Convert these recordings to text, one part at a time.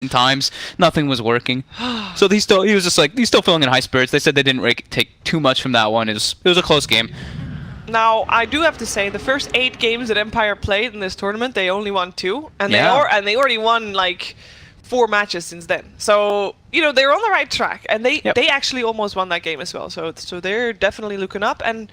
times, nothing was working. So he was just like, he's still feeling in high spirits. They said they didn't take too much from that one. It was a close game. Now, I do have to say, the first 8 games that Empire played in this tournament, they only won 2, and they already won like 4 matches since then. So, you know, they're on the right track, and they actually almost won that game as well. So they're definitely looking up, and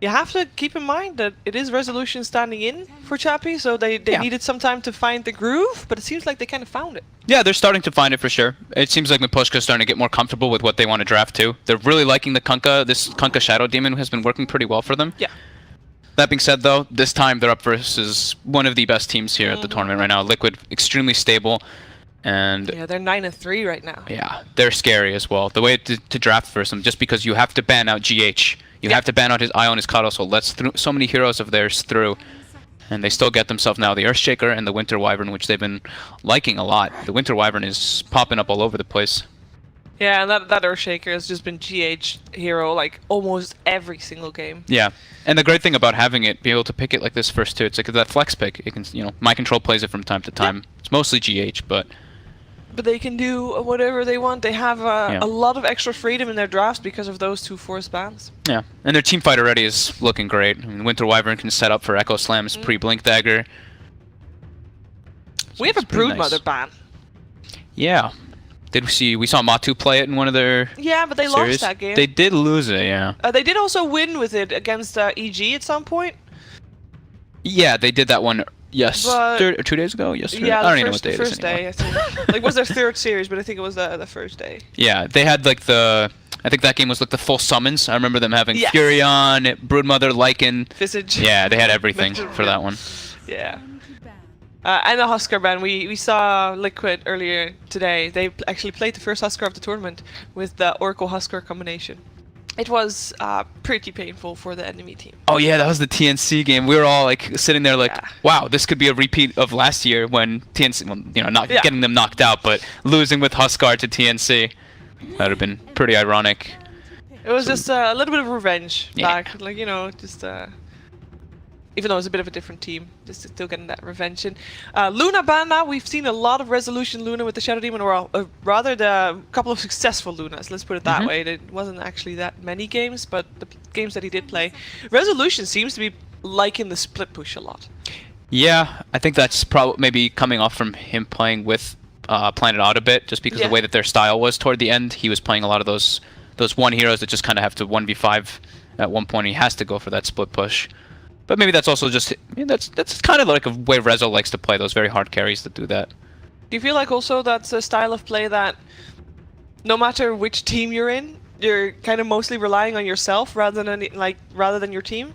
you have to keep in mind that it is Resolution standing in for Chappie, so they needed some time to find the groove, but it seems like they kind of found it. Yeah, they're starting to find it for sure. It seems like Mipushka's starting to get more comfortable with what they want to draft too. They're really liking the Kunkka. This Kunkka Shadow Demon has been working pretty well for them. Yeah. That being said though, this time they're up versus one of the best teams here at the tournament right now. Liquid, extremely stable. And yeah, they're 9-3 right now. Yeah, they're scary as well. The way to draft versus them, just because you have to ban out GH. You have to ban out his Ion, his Kato, so lets so many heroes of theirs through. And they still get themselves now the Earthshaker and the Winter Wyvern, which they've been liking a lot. The Winter Wyvern is popping up all over the place. Yeah, and that Earthshaker has just been GH hero like almost every single game. Yeah, and the great thing about having it, be able to pick it like this first too, it's like that flex pick. It can, you know, My Control plays it from time to time. It's mostly GH, but they can do whatever they want. They have a lot of extra freedom in their drafts because of those 2 forced bans. Yeah, and their team fight already is looking great. I mean, Winter Wyvern can set up for Echo Slam's pre-Blink Dagger. So we have a Broodmother ban. Yeah. We saw Matu play it in one of their but they series. lost that game. They did lose it, yeah. They did also win with it against EG at some point. Yeah, they did that one. Yes, but 2 days ago. Yesterday. Yeah, I don't even know what day it is first day. I think. Like, it was their 3rd series, but I think it was the first day. Yeah, they had like I think that game was like the full summons. I remember them having Furion, Broodmother, Lycan. Visage. Yeah, they had everything for that one. Yeah. And the Husker ban. We saw Liquid earlier today. They actually played the first Husker of the tournament with the Oracle Husker combination. It was pretty painful for the enemy team. Oh yeah, that was the TNC game. We were all like sitting there like, wow, this could be a repeat of last year when TNC, well, you know, not getting them knocked out, but losing with Huskar to TNC. That would have been pretty ironic. It was just a little bit of revenge back, like, you know, just even though it's a bit of a different team, just still getting that revenge. And Luna ban now, we've seen a lot of Resolution Luna with the Shadow Demon, or rather the couple of successful Lunas, let's put it that way. It wasn't actually that many games, but the games that he did play. Resolution seems to be liking the split push a lot. Yeah, I think that's probably maybe coming off from him playing with Planet Odd a bit, just because of the way that their style was toward the end. He was playing a lot of those one heroes that just kind of have to 1v5 at one point. He has to go for that split push. But maybe that's also just, that's kind of like a way Rezo likes to play, those very hard carries that do that. Do you feel like also that's a style of play that no matter which team you're in, you're kind of mostly relying on yourself rather than your team,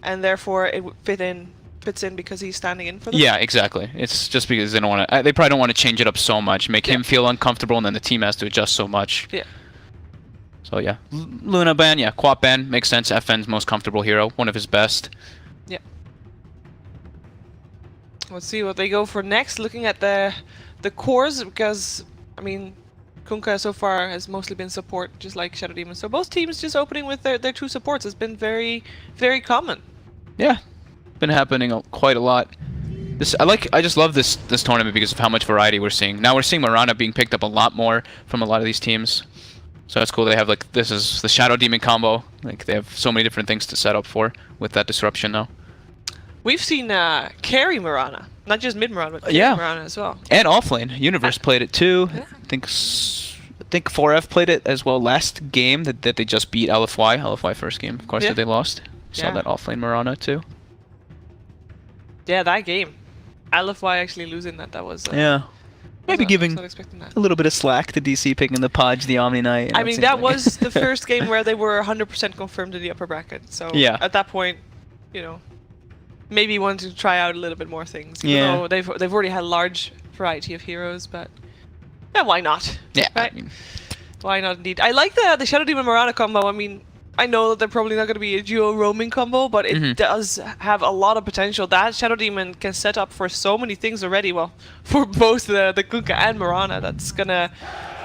and therefore it fits in because he's standing in for them? Yeah, exactly. It's just because they don't want to, they probably don't want to change it up so much, make him feel uncomfortable, and then the team has to adjust so much. Yeah. So yeah, Luna ban, Quap ban, makes sense. FN's most comfortable hero, one of his best. Yeah. Let's see what they go for next. Looking at the cores, because I mean, Kunkka so far has mostly been support, just like Shadow Demon. So both teams just opening with their 2 supports has been very, very common. Yeah, been happening quite a lot. I just love this tournament because of how much variety we're seeing. Now we're seeing Mirana being picked up a lot more from a lot of these teams. So that's cool. They have like, this is the Shadow Demon combo. Like, they have so many different things to set up for with that disruption now. We've seen carry Mirana, not just mid Mirana, but carry Mirana as well. And offlane. Universe played it too. Yeah. I think 4F played it as well last game that they just beat LFY. LFY first game, of course, that they lost. Saw that offlane Mirana too. Yeah, that game. LFY actually losing that was... Maybe giving a little bit of slack to DC picking the Podge, the Omni Knight. I mean, that was the first game where they were 100% confirmed in the upper bracket. So at that point, you know, maybe wanted to try out a little bit more things. Even though they've already had a large variety of heroes, but yeah, why not? Yeah, right? I mean, why not indeed? I like the Shadow Demon Mirana combo. I mean, I know that they're probably not going to be a duo roaming combo, but it does have a lot of potential. That Shadow Demon can set up for so many things already. Well, for both the Kunkka and Mirana, that's going to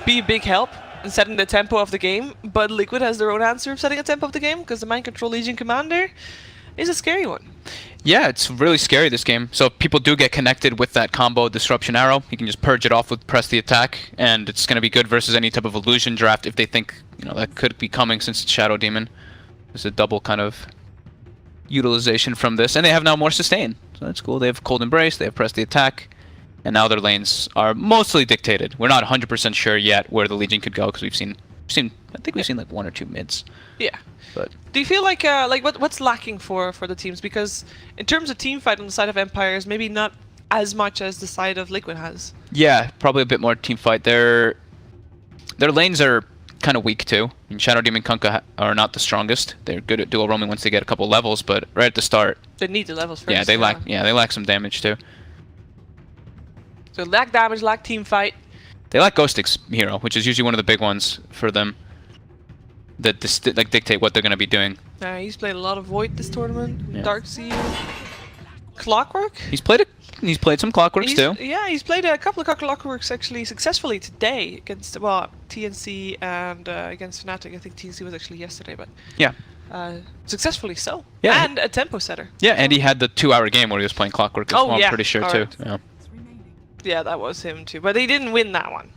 be a big help in setting the tempo of the game. But Liquid has their own answer of setting a tempo of the game, because the Mind Control Legion Commander is a scary one. Yeah, it's really scary, this game. So if people do get connected with that combo Disruption Arrow, you can just purge it off with Press the Attack, and it's going to be good versus any type of Illusion draft if they think, you know, that could be coming since it's Shadow Demon. There's a double kind of utilization from this, and they have now more Sustain. So that's cool. They have Cold Embrace, they have Press the Attack, and now their lanes are mostly dictated. We're not 100% sure yet where the Legion could go, because we've seen I think we've seen like 1 or 2 mids. Yeah. But do you feel like what's lacking for the teams? Because in terms of team fight on the side of Empires, maybe not as much as the side of Liquid has. Yeah, probably a bit more team fight. Their lanes are kind of weak too. I mean, Shadow Demon Kunkka are not the strongest. They're good at dual roaming once they get a couple levels, but right at the start, they need the levels first. Yeah, they lack some damage too. So lack damage, lack team fight. They lack Ghost Hero, which is usually one of the big ones for them. That like dictate what they're going to be doing. He's played a lot of Void this tournament. Yeah. Darkseid, Clockwork. He's played some Clockworks too. Yeah, he's played a couple of Clockworks actually successfully today against TNC and against Fnatic. I think TNC was actually yesterday, but yeah, successfully so. Yeah, and a tempo setter. Yeah, and he had the 2-hour game where he was playing Clockwork as well. Yeah. I'm pretty sure too. Right. Yeah. Yeah, that was him too, but he didn't win that one.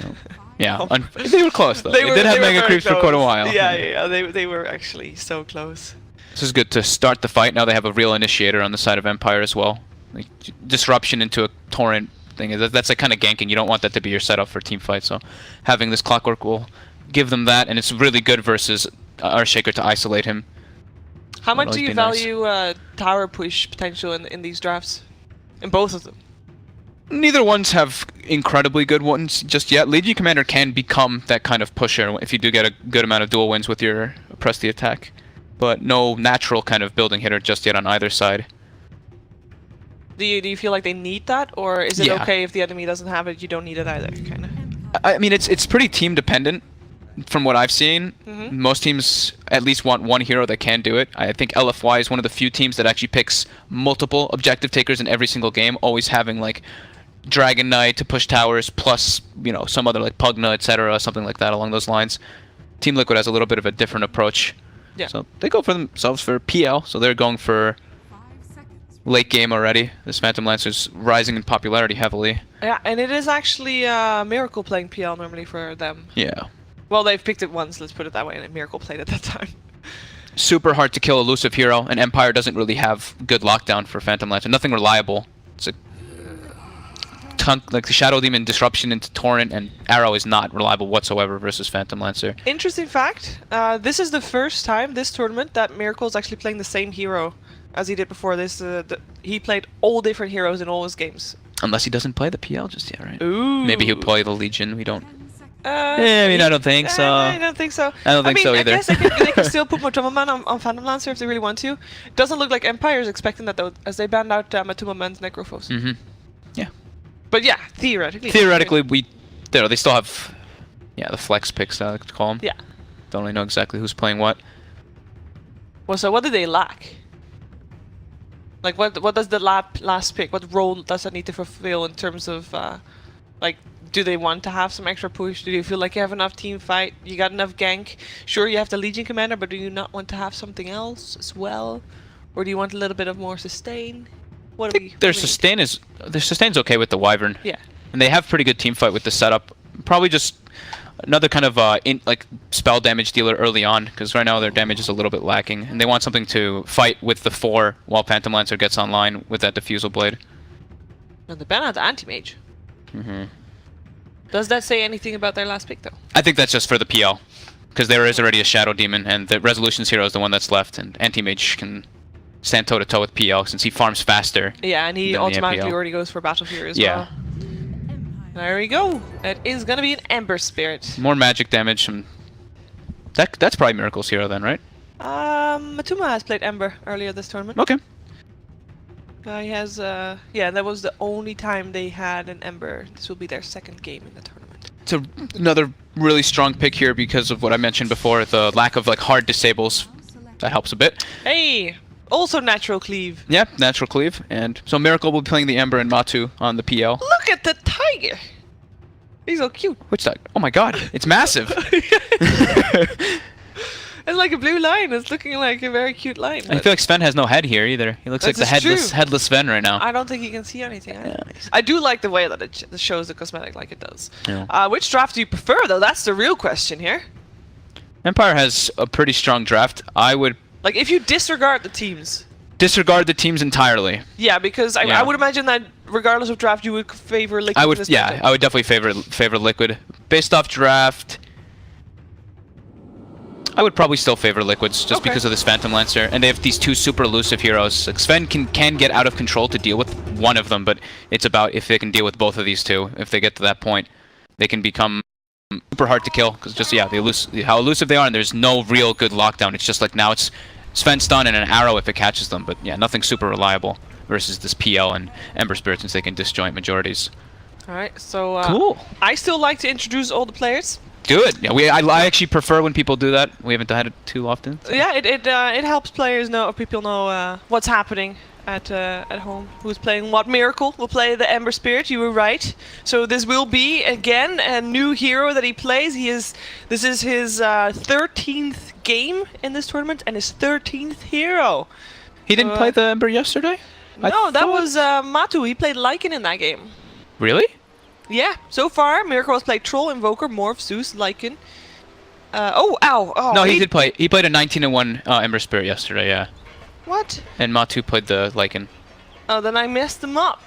No. Yeah, they were close though. They did have Mega Creeps for quite a while. Yeah, they were actually so close. This is good to start the fight. Now they have a real initiator on the side of Empire as well. Like, disruption into a torrent thing. That's like kind of ganking. You don't want that to be your setup for team fight. So having this Clockwork will give them that, and it's really good versus Earthshaker to isolate him. How much do you value tower push potential in these drafts? In both of them? Neither ones have incredibly good ones just yet. Legion Commander can become that kind of pusher if you do get a good amount of dual wins with your Press the Attack. But no natural kind of building hitter just yet on either side. Do you feel like they need that? Or is it okay if the enemy doesn't have it, you don't need it either, kind of? I mean, it's pretty team dependent from what I've seen. Most teams at least want one hero that can do it. I think LFY is one of the few teams that actually picks multiple objective takers in every single game, always having like Dragon Knight to push towers, plus, you know, some other like Pugna, etc., something like that along those lines. Team Liquid has a little bit of a different approach. Yeah. So they go for themselves for PL, so they're going for late game already. This Phantom Lancer's rising in popularity heavily. Yeah, and it is actually Miracle playing PL normally for them. Yeah. Well, they've picked it once, let's put it that way, and Miracle played at that time. Super hard to kill elusive hero, and Empire doesn't really have good lockdown for Phantom Lancer. Nothing reliable. It's a like the Shadow Demon disruption into Torrent and Arrow is not reliable whatsoever versus Phantom Lancer. Interesting fact, this is the first time this tournament that Miracle is actually playing the same hero as he did before this. He played all different heroes in all his games. Unless he doesn't play the PL just yet, right? Ooh. Maybe he'll play the Legion, we don't... I mean, I don't think so. I don't think so. I don't think so either. I guess they can still put Matuma Man on Phantom Lancer if they really want to. It doesn't look like Empire is expecting that though, as they banned out Matuma Man's Necrophos. Yeah. But yeah, theoretically. Theoretically, they still have, the flex picks, I like to call them. Yeah. Don't really know exactly who's playing what. Well, so what do they lack? Like, what does the last pick, what role does it need to fulfill in terms of, like, do they want to have some extra push? Do you feel like you have enough team fight? You got enough gank? Sure, you have the Legion Commander, but do you not want to have something else as well? Or do you want a little bit of more sustain? What their sustain's okay with the Wyvern. Yeah. And they have pretty good team fight with the setup. Probably just another kind of like spell damage dealer early on, because right now their damage is a little bit lacking, and they want something to fight with the 4 while Phantom Lancer gets online with that Diffusal Blade. And the ban out the Anti-Mage. Does that say anything about their last pick, though? I think that's just for the PL, because there is already a Shadow Demon, and the Resolutions hero is the one that's left, and Anti-Mage can stand toe-to-toe with PL since he farms faster. Yeah, and he automatically already goes for Battle Fury as well. There we go. It is going to be an Ember Spirit. More magic damage. That's probably Miracle's hero then, right? Matuma has played Ember earlier this tournament. Okay. He has, that was the only time they had an Ember. This will be their second game in the tournament. It's another really strong pick here because of what I mentioned before, the lack of like hard disables. That helps a bit. Hey! Also natural cleave. Yeah, natural cleave. And so Miracle will be playing the Ember and Matu on the PL. Look at the tiger! He's so cute. Which tiger? Oh my god, it's massive! It's like a blue line. It's looking like a very cute line. I feel like Sven has no head here either. He looks like the headless Sven right now. I don't think he can see anything. Yeah. I do like the way that it shows the cosmetic like it does. Yeah. Which draft do you prefer, though? That's the real question here. Empire has a pretty strong draft. I would... Like, if you disregard the teams... Disregard the teams entirely. Yeah, because I would imagine that regardless of draft, you would favor Liquid. I would definitely favor Liquid. Based off draft... I would probably still favor Liquids just because of this Phantom Lancer, and they have these two super elusive heroes. Like Sven can get out of control to deal with one of them, but it's about if they can deal with both of these two. If they get to that point, they can become super hard to kill because just how elusive they are, and there's no real good lockdown. It's just like now it's Sven stun and an arrow if it catches them, but yeah, nothing super reliable versus this PL and Ember Spirit since they can disjoint majorities. All right, so cool. I still like to introduce all the players. Good. Yeah, I actually prefer when people do that. We haven't had it too often. So. Yeah, it helps players know, or people know what's happening at home. Who's playing what? Miracle will play the Ember Spirit. You were right. So this will be again a new hero that he plays. This is his 13th game in this tournament and his 13th hero. He didn't play the Ember yesterday? No, that was Matu. He played Lycan in that game. Really? Yeah, so far Miracle has played Troll, Invoker, Morph, Zeus, Lycan. Oh, no, he did play. He played a 19-1 Ember Spirit yesterday, yeah. What? And Matu played the Lycan. Oh, then I messed him up.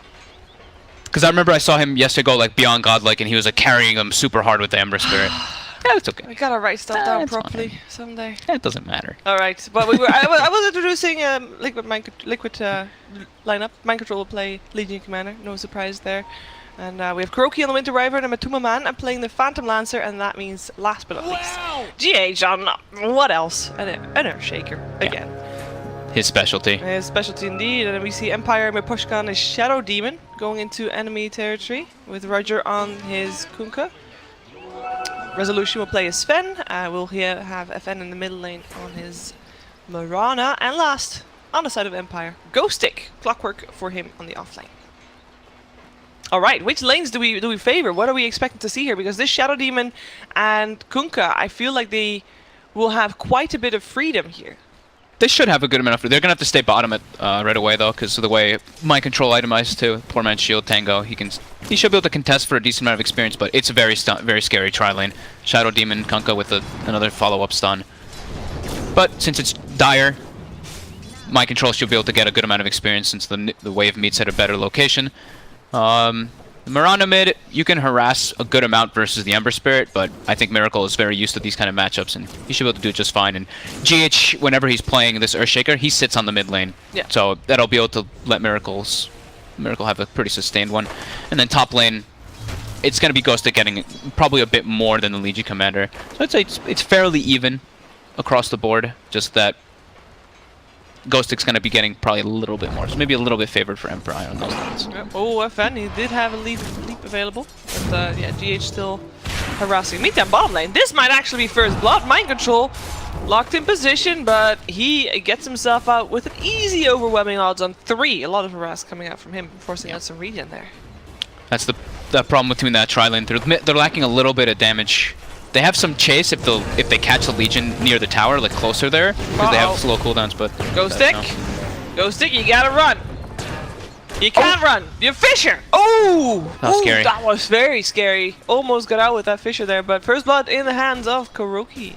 Because I remember I saw him yesterday go like beyond godlike, and he was like carrying them super hard with the Ember Spirit. Yeah, it's okay. I gotta write stuff down properly someday. Yeah, it doesn't matter. All right, but I was introducing Liquid lineup. Mind Control will play Legion Commander. No surprise there. And we have Kuroki on the Winter Wyvern and Matuma Man. I'm playing the Phantom Lancer, and that means last but not least, GH on what else? An Earth Shaker again. His specialty. His specialty indeed. And then we see Empire Mipushkan is Shadow Demon going into enemy territory with Roger on his Kunkka. Resolution will play his Sven. We'll here have FN in the middle lane on his Marana. And last, on the side of Empire, Ghostic. Clockwork for him on the off lane. Alright, which lanes do we favor? What are we expecting to see here? Because this Shadow Demon and Kunkka, I feel like they will have quite a bit of freedom here. They should have a good amount of freedom. They're going to have to stay bottom right away, though, because of the way Mind Control itemized too. Poor man's Shield, Tango. He should be able to contest for a decent amount of experience, but it's a very scary tri-lane. Shadow Demon, Kunkka with another follow-up stun. But since it's dire, Mind Control should be able to get a good amount of experience since the wave meets at a better location. Marana mid, you can harass a good amount versus the Ember Spirit, but I think Miracle is very used to these kind of matchups, and he should be able to do it just fine. And GH, whenever he's playing this Earthshaker, he sits on the mid lane. Yeah. So that'll be able to let Miracle have a pretty sustained one. And then top lane, it's going to be Ghostic getting probably a bit more than the Legion Commander. So I'd say it's fairly even across the board, just that Ghostic's going to be getting probably a little bit more, so maybe a little bit favored for Emperor on those lanes. Oh, FN, he did have a leap available, but yeah, GH still harassing. Meet that bottom lane. This might actually be first blood. Mind Control locked in position, but he gets himself out with an easy overwhelming odds on 3. A lot of harass coming out from him, forcing out some regen there. That's the problem between that tri-lane. They're lacking a little bit of damage. They have some chase if they catch the Legion near the tower, like closer there, because they have slow cooldowns. But Ghostic, you gotta run. You can't run. You're Fisher. Oh, that was scary. That was very scary. Almost got out with that Fisher there, but first blood in the hands of Kuroki.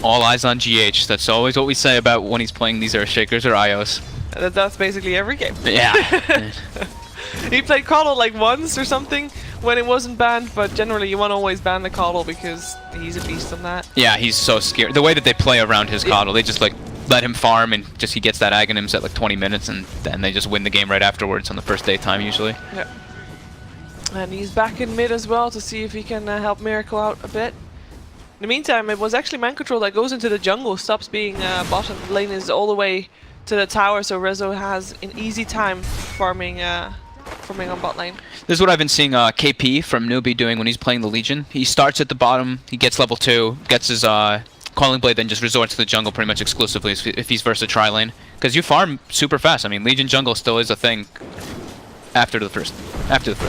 All eyes on GH. That's always what we say about when he's playing these Earthshakers or IOs. That's basically every game. Yeah. He played Coddle like once or something when it wasn't banned, but generally you want to always ban the Coddle because he's a beast on that. Yeah, he's so scared. The way that they play around his Coddle, they just like let him farm and just he gets that Aghanims at like 20 minutes and then they just win the game right afterwards on the first daytime usually. Yeah. And he's back in mid as well to see if he can help Miracle out a bit. In the meantime, it was actually Mind Control that goes into the jungle, stops being bottom. Lane is all the way to the tower, so Rezo has an easy time farming on bot lane. This is what I've been seeing KP from Newbee doing when he's playing the Legion. He starts at the bottom, he gets level 2, gets his Calling Blade, then just resorts to the jungle pretty much exclusively if he's versus a tri-lane. Because you farm super fast. I mean, Legion jungle still is a thing after the first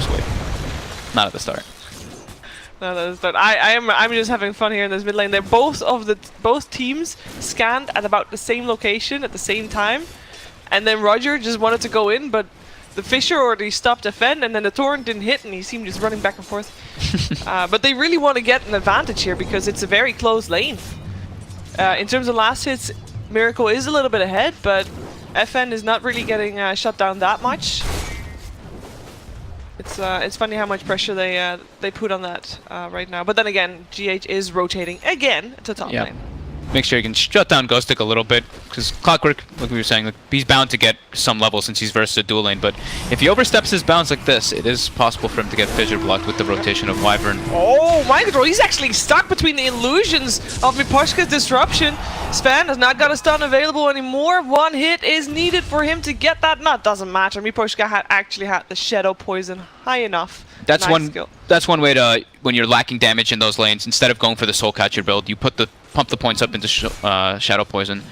wave. Not at the start. No, that is, but I'm just having fun here in this mid lane. They're both teams scanned at about the same location at the same time, and then Roger just wanted to go in, but the Fisher already stopped defend, and then the Torrent didn't hit, and he seemed just running back and forth. But they really want to get an advantage here because it's a very close lane. In terms of last hits, Miracle is a little bit ahead, but FN is not really getting shut down that much. It's funny how much pressure they put on that right now. But then again, GH is rotating again to top lane. Make sure you can shut down Ghostic a little bit, because Clockwork, like we were saying, like, he's bound to get some level since he's versus a dual lane. But if he oversteps his bounds like this, it is possible for him to get fissure blocked with the rotation of Wyvern. Oh, mind control! He's actually stuck between the illusions of Miposhka's disruption. Sven has not got a stun available anymore. One hit is needed for him to get that nut. Doesn't matter. Miposhka actually had the shadow poison high enough. That's one way to, when you're lacking damage in those lanes, instead of going for the soul catcher build, you pump the points up into shadow poison.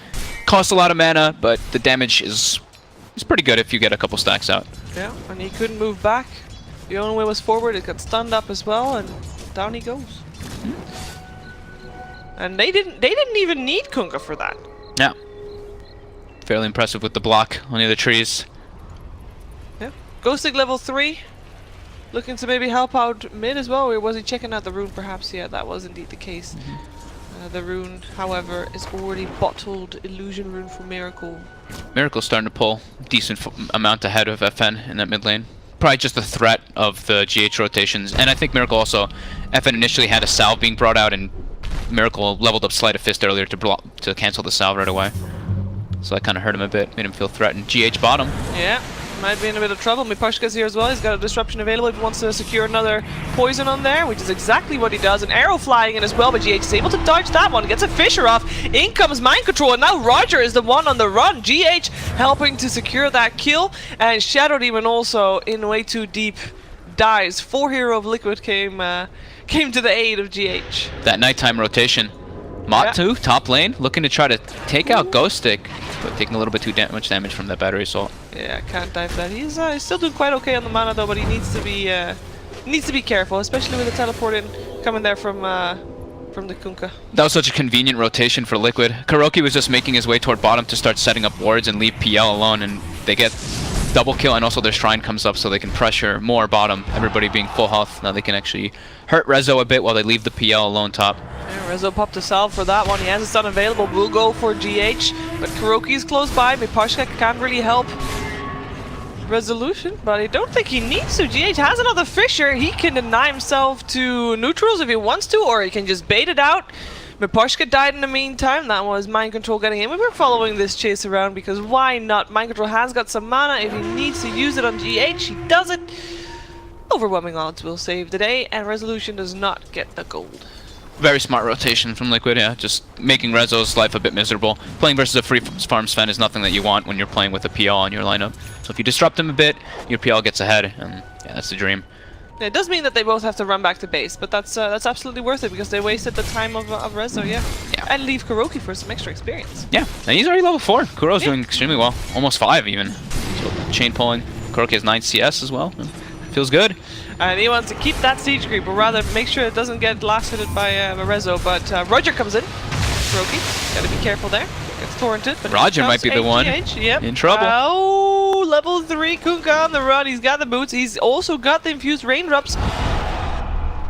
Costs a lot of mana, but the damage is pretty good if you get a couple stacks out. Yeah, and he couldn't move back. The only way was forward. It got stunned up as well, and down he goes. And they didn't even need Kunkka for that. Yeah. Fairly impressive with the block on the other trees. Yeah. Ghostic level 3. Looking to maybe help out mid as well, or was he checking out the rune perhaps? Yeah, that was indeed the case. The rune, however, is already bottled illusion rune for Miracle. Miracle's starting to pull decent amount ahead of FN in that mid lane. Probably just the threat of the GH rotations. And I think Miracle also, FN initially had a salve being brought out, and Miracle leveled up Sleight of Fist earlier to cancel the salve right away. So that kind of hurt him a bit, made him feel threatened. GH bottom. Yeah. Might be in a bit of trouble. Miposhka's here as well. He's got a disruption available if he wants to secure another poison on there, which is exactly what he does. An arrow flying in as well, but GH is able to dodge that one. Gets a Fisher off. In comes Mind Control, and now Roger is the one on the run. GH helping to secure that kill, and Shadow Demon also in way too deep dies. 4 Hero of Liquid came to the aid of GH. That nighttime rotation. Matu, top lane, looking to try to take out Ghostic, but taking a little bit too much damage from that battery assault. Yeah, can't dive that. He's still doing quite okay on the mana though, but he needs to be careful, especially with the teleport in coming there from the Kunkka. That was such a convenient rotation for Liquid. Kuroki was just making his way toward bottom to start setting up wards and leave PL alone, and they get double kill, and also their shrine comes up so they can pressure more bottom. Everybody being full health, now they can actually hurt Rezo a bit while they leave the PL alone top. Yeah, Rezo popped a salve for that one. He has a stun available. We'll go for GH, but Kuroki's close by. Miposhka can't really help Resolution, but I don't think he needs to. GH has another Fisher. He can deny himself to neutrals if he wants to, or he can just bait it out. Miposhka died in the meantime. That was Mind Control getting him. We were following this chase around because why not? Mind Control has got some mana. If he needs to use it on GH, he does it. Overwhelming odds will save the day, and Resolution does not get the gold. Very smart rotation from Liquid, yeah. Just making Rezo's life a bit miserable. Playing versus a free farm Sven is nothing that you want when you're playing with a PL on your lineup. So if you disrupt him a bit, your PL gets ahead, and yeah, that's the dream. Yeah, it does mean that they both have to run back to base, but that's absolutely worth it because they wasted the time of Rezo, yeah. And leave Kuroki for some extra experience. Yeah, and he's already level 4. Kuro's doing extremely well. Almost 5 even. So chain pulling. Kuroki has 9 CS as well. Feels good. And he wants to keep that siege creep, or rather make sure it doesn't get last hitted by Rezo. But Roger comes in. Kuroki, gotta be careful there. Gets torrented. But Roger might be the one in trouble. Oh, level 3 Kunkka on the run. He's got the boots. He's also got the infused raindrops.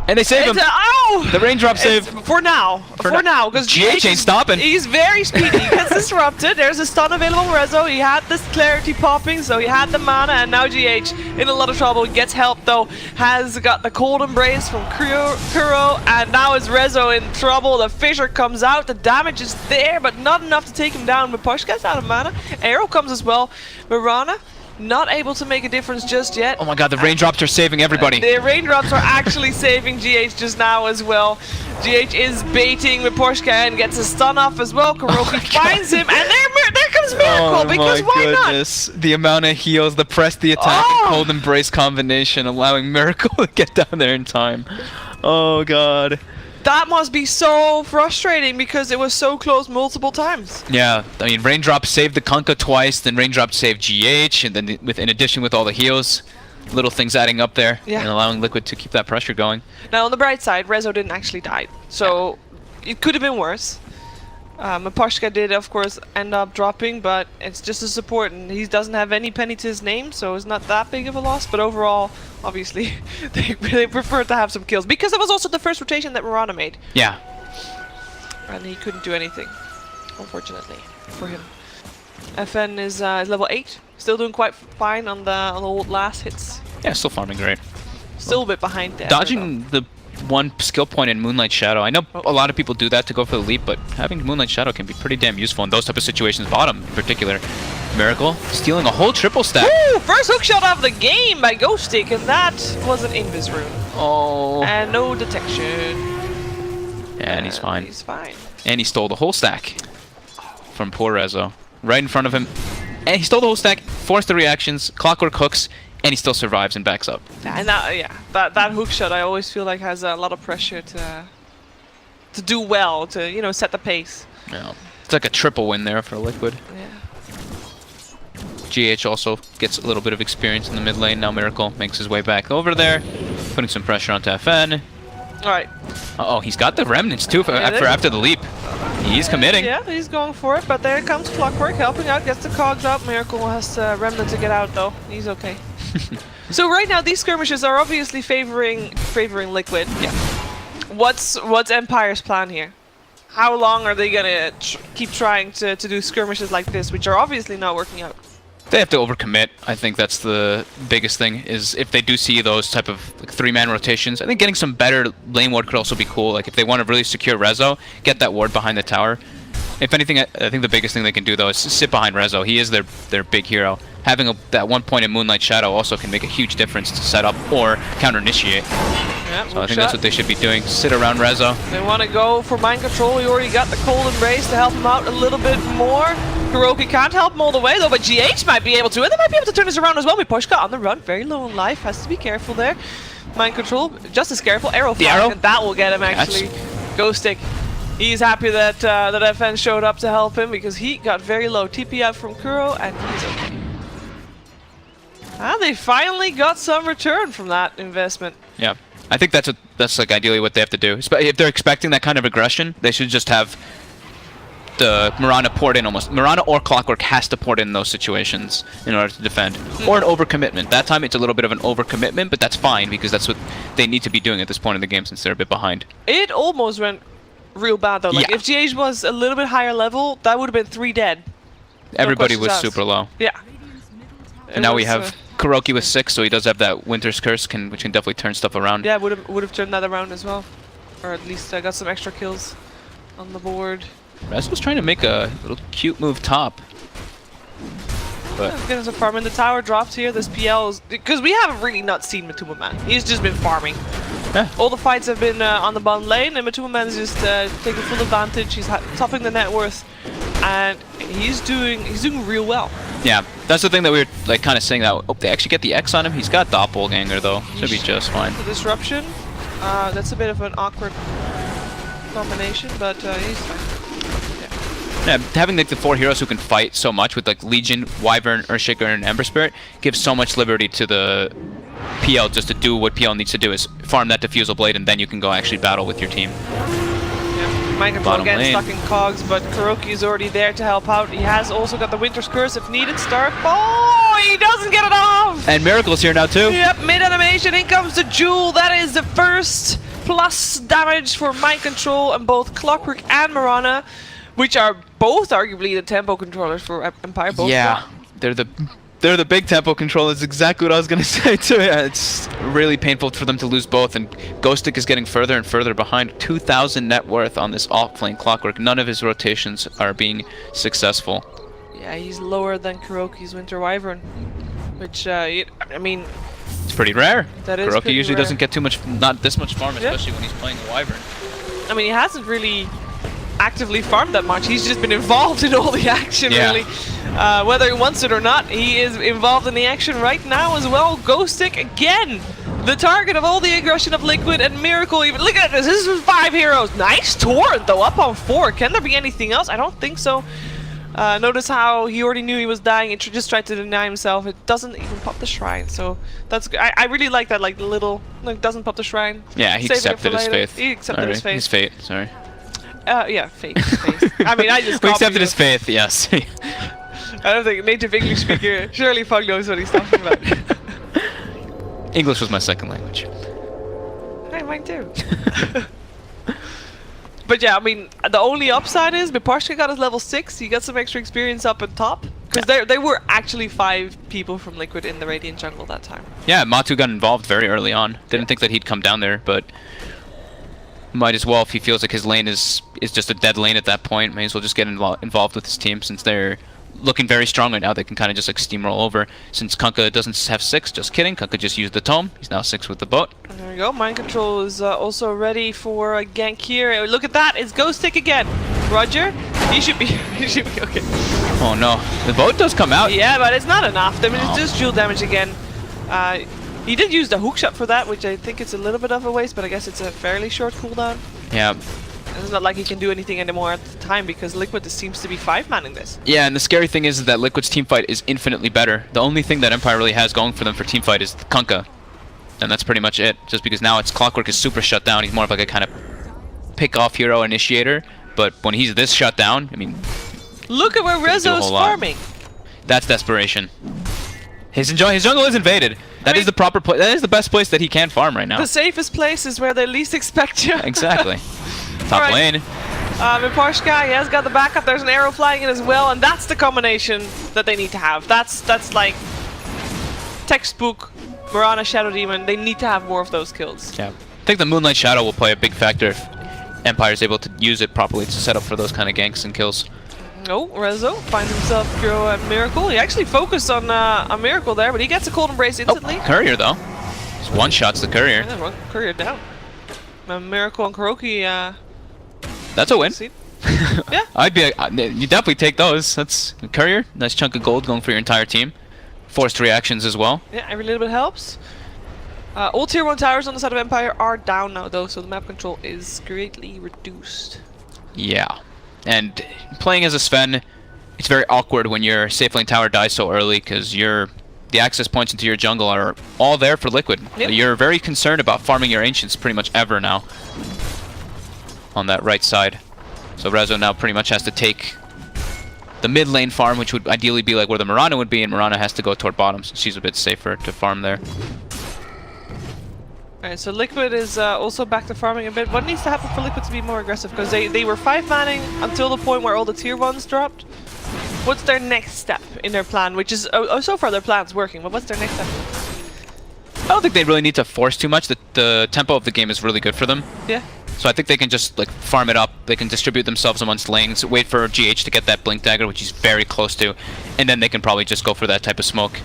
And they save him. Oh! The raindrop save. For now. For now. Because GH ain't stopping. He's very speedy. He gets disrupted. There's a stun available on Rezo. He had this clarity popping, so he had the mana, and now GH in a lot of trouble. He gets help though. Has got the cold embrace from Kuro, and now is Rezo in trouble. The Fisher comes out. The damage is there, but not enough to take him down. Miposhka's out of mana. Arrow comes as well. Mirana not able to make a difference just yet. Oh my god, the raindrops are saving everybody. The raindrops are actually saving GH just now as well. GH is baiting Miposhka and gets a stun off as well. Kuroki finds him, and there comes Miracle, because why not? The amount of heals, the press, the attack, and cold embrace combination, allowing Miracle to get down there in time. Oh god. That must be so frustrating because it was so close multiple times. Yeah, I mean, Raindrop saved the Kunkka twice, then Raindrop saved GH, and then in addition with all the heals. little things adding up there Yeah. and allowing Liquid to keep that pressure going. Now on the bright side, Rezo didn't actually die, so it could have been worse. Aposhka did, of course, end up dropping, but it's just a support, and he doesn't have any penny to his name, so it's not that big of a loss. But overall, obviously, they prefer to have some kills, because it was also the first rotation that Mirana made. Yeah. And he couldn't do anything, unfortunately, for him. FN is level 8, still doing quite fine on the old last hits. Yeah, still farming great. Still a bit behind there. Dodging the one skill point in Moonlight Shadow. I know a lot of people do that to go for the leap, but having Moonlight Shadow can be pretty damn useful in those type of situations. Bottom in particular. Miracle stealing a whole triple stack. Woo! First hook shot of the game by Ghostic, and that was an Invis rune. Oh. And no detection. And he's fine. He's fine. And he stole the whole stack from poor Rezo. Right in front of him. And he stole the whole stack, forced the reactions, clockwork hooks, and he still survives and backs up. And that hook shot I always feel like has a lot of pressure to do well, to, you know, set the pace. Yeah. It's like a triple win there for Liquid. Yeah. GH also gets a little bit of experience in the mid lane. Now Miracle makes his way back over there, putting some pressure onto FN. Alright. Uh-oh, he's got the remnants too for after the leap. He's committing. Yeah, he's going for it, but there comes Clockwork helping out, gets the cogs out. Miracle has Remnant to get out though. He's okay. So right now these skirmishes are obviously favoring Liquid. Yeah. What's Empire's plan here? How long are they gonna keep trying to do skirmishes like this, which are obviously not working out? They have to overcommit. I think that's the biggest thing, is if they do see those type of like 3-man rotations. I think getting some better lane ward could also be cool. Like if they want to really secure Rezo, get that ward behind the tower. If anything, I think the biggest thing they can do though is sit behind Rezo. He is their big hero. Having that 1 point in Moonlight Shadow also can make a huge difference to set up or counter-initiate. Yeah, so I think that's what they should be doing. Sit around Rezo. They want to go for mind control. He already got the cold embrace to help him out a little bit more. Kuroki can't help him all the way though, but GH might be able to, and they might be able to turn this around as well. Miposhka on the run, very low in life, has to be careful there. Mind control, just as careful. Arrow fire, and that will get him actually. Ghostic. He's happy that that FN showed up to help him, because he got very low TP out from Kuro, and he's okay. Ah, they finally got some return from that investment. Yeah, I think that's like ideally what they have to do. If they're expecting that kind of aggression, they should just have the Mirana poured in almost. Mirana or Clockwork has to pour in those situations in order to defend. Or an overcommitment. That time it's a little bit of an overcommitment, but that's fine, because that's what they need to be doing at this point in the game since they're a bit behind. It almost went real bad though. Like if GH was a little bit higher level, that would have been 3 dead. Everybody was super low. Yeah. And now we have Kuroki with 6, so he does have that Winter's Curse, which can definitely turn stuff around. Yeah, would have turned that around as well, or at least got some extra kills on the board. Rezo's trying to make a little cute move top. But getting some farm in the tower dropped here. This PL is because we haven't really not seen Matuma Man. He's just been farming. Yeah. All the fights have been on the bottom lane, and Matuma Man is just taking full advantage. He's topping the net worth, and he's doing real well. Yeah, that's the thing that we were like kind of saying, that they actually get the X on him. He's got Doppelganger though, should be just fine. The disruption, that's a bit of an awkward combination, but he's fine. Yeah, having like the 4 heroes who can fight so much with like Legion, Wyvern, Earthshaker, and Ember Spirit gives so much liberty to the PL just to do what PL needs to do, is farm that Diffusal Blade, and then you can go actually battle with your team. Yeah, Mind Control again stuck in cogs, but Kuroki is already there to help out. He has also got the Winter's Curse if needed. Stark. Oh, he doesn't get it off! And Miracle's here now too. Yep, mid animation, in comes the Jewel. That is the first plus damage for Mind Control and both Clockwork and Mirana, which are both arguably the tempo controllers for Empire. Both they're the big tempo controllers. Exactly what I was gonna say too. Yeah, it's really painful for them to lose both, and Ghostic is getting further and further behind. 2,000 net worth on this off-lane Clockwork. None of his rotations are being successful. Yeah, he's lower than Kuroki's Winter Wyvern, which I mean, it's pretty rare. That is Kuroki usually rare. doesn't get not this much farm, especially when he's playing the Wyvern. I mean, he hasn't really actively farmed that much. He's just been involved in all the action, really. Whether he wants it or not, he is involved in the action right now as well. Ghostic again, the target of all the aggression of Liquid, and Miracle even. Look at this. This is 5 heroes. Nice torrent though, up on 4. Can there be anything else? I don't think so. Notice how he already knew he was dying. It just tried to deny himself. It doesn't even pop the shrine. So that's I really like that. Like the little doesn't pop the shrine. Yeah, he accepted his faith. He accepted his faith. His fate. Sorry. Yeah, faith. I mean, I just. We accepted his faith. Yes. I don't think native English speaker Shirley Fug knows what he's talking about. English was my second language. Hey, mine too. But yeah, I mean, the only upside is Miparshka got his level 6. He got some extra experience up on top. Because they were actually 5 people from Liquid in the Radiant jungle that time. Yeah, Matu got involved very early on. Didn't think that he'd come down there, but might as well if he feels like his lane is just a dead lane at that point. May as well just get involved with his team since they're looking very strong right now. They can kind of just like steamroll over. Since Kunkka doesn't have 6, just kidding. Kunkka just used the tome. He's now 6 with the boat. And there we go. Mind Control is also ready for a gank here. Look at that. It's Ghost Tick again. Roger, he should be okay. Oh no, the boat does come out. Yeah, but it's not enough. I mean, it's just dual damage again. He did use the hook shot for that, which I think it's a little bit of a waste, but I guess it's a fairly short cooldown. Yeah. It's not like he can do anything anymore at the time because Liquid seems to be 5-manning this. Yeah, and the scary thing is that Liquid's teamfight is infinitely better. The only thing that Empire really has going for them for teamfight is Kunkka. And that's pretty much it. Just because now its Clockwork is super shut down. He's more of like a kind of pick-off hero initiator. But when he's this shut down, I mean... Look at where Rezo's farming. That's desperation. His jungle is invaded. That is the proper place. That is the best place that he can farm right now. The safest place is where they least expect you. Exactly. Top lane. Miparshka, he has got the backup. There's an arrow flying in as well, and that's the combination that they need to have. That's like textbook Mirana Shadow Demon. They need to have more of those kills. Yeah. I think the Moonlight Shadow will play a big factor if Empire is able to use it properly to set up for those kind of ganks and kills. Oh, Rezo finds himself through a Miracle. He actually focused on a Miracle there, but he gets a Cold Embrace instantly. Oh, Courier though. Just one-shots the Courier. And then one Courier down. A Miracle on Kuroki. That's a win. Yeah. I'd be. You definitely take those. That's Courier. Nice chunk of gold going for your entire team. Forced reactions as well. Yeah, every little bit helps. All tier 1 towers on the side of Empire are down now though, so the map control is greatly reduced. Yeah. And playing as a Sven, it's very awkward when your safe lane tower dies so early because the access points into your jungle are all there for Liquid. Yep. You're very concerned about farming your Ancients pretty much ever now on that right side. So Rezo now pretty much has to take the mid lane farm, which would ideally be like where the Mirana would be, and Mirana has to go toward bottom, so she's a bit safer to farm there. Alright, so Liquid is also back to farming a bit. What needs to happen for Liquid to be more aggressive? Because they were 5-manning until the point where all the tier 1s dropped. What's their next step in their plan? Which is, so far their plan's working, but what's their next step? I don't think they really need to force too much. The tempo of the game is really good for them. Yeah. So I think they can just like farm it up. They can distribute themselves amongst lanes, wait for GH to get that Blink Dagger, which he's very close to, and then they can probably just go for that type of smoke.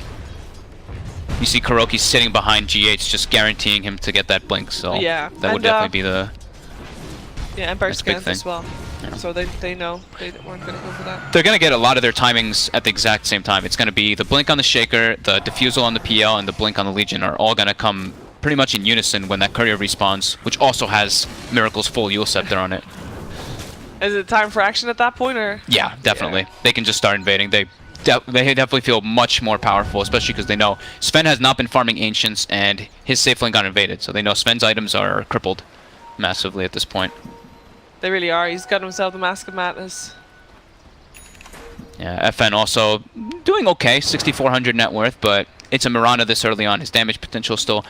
You see Kuroki sitting behind GH, just guaranteeing him to get that blink, so yeah, that would definitely be the Empire scans thing as well. Yeah. So they know they weren't going to go for that. They're going to get a lot of their timings at the exact same time. It's going to be the blink on the Shaker, the defusal on the PL, and the blink on the Legion are all going to come pretty much in unison when that Courier respawns, which also has Miracle's full Yule Scepter on it. Is it time for action at that point, or? Yeah, definitely. Yeah. They can just start invading. They definitely feel much more powerful, especially because they know Sven has not been farming Ancients and his safe lane got invaded, so they know Sven's items are crippled massively at this point. They really are. He's got himself the Mask of Madness. Yeah, FN also doing okay, 6,400 net worth, but it's a Mirana this early on. His damage potential is still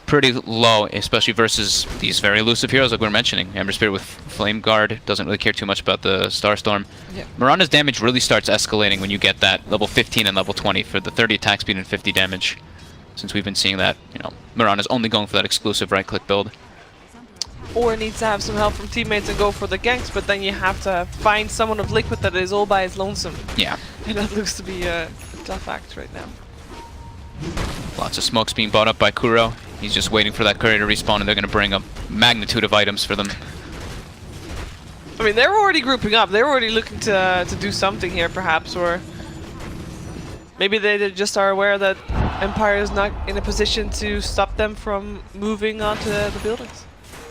pretty low, especially versus these very elusive heroes like we were mentioning. Ember Spirit with Flame Guard doesn't really care too much about the Starstorm. Yeah. Mirana's damage really starts escalating when you get that level 15 and level 20 for the 30 attack speed and 50 damage. Since we've been seeing that, you know, Mirana's only going for that exclusive right-click build. Or needs to have some help from teammates and go for the ganks, but then you have to find someone of Liquid that is all by his lonesome. Yeah. And that looks to be a tough act right now. Lots of smokes being bought up by Kuro. He's just waiting for that Courier to respawn, and they're going to bring a magnitude of items for them. I mean, they're already grouping up. They're already looking to do something here, perhaps, or maybe they just are aware that Empire is not in a position to stop them from moving onto the buildings.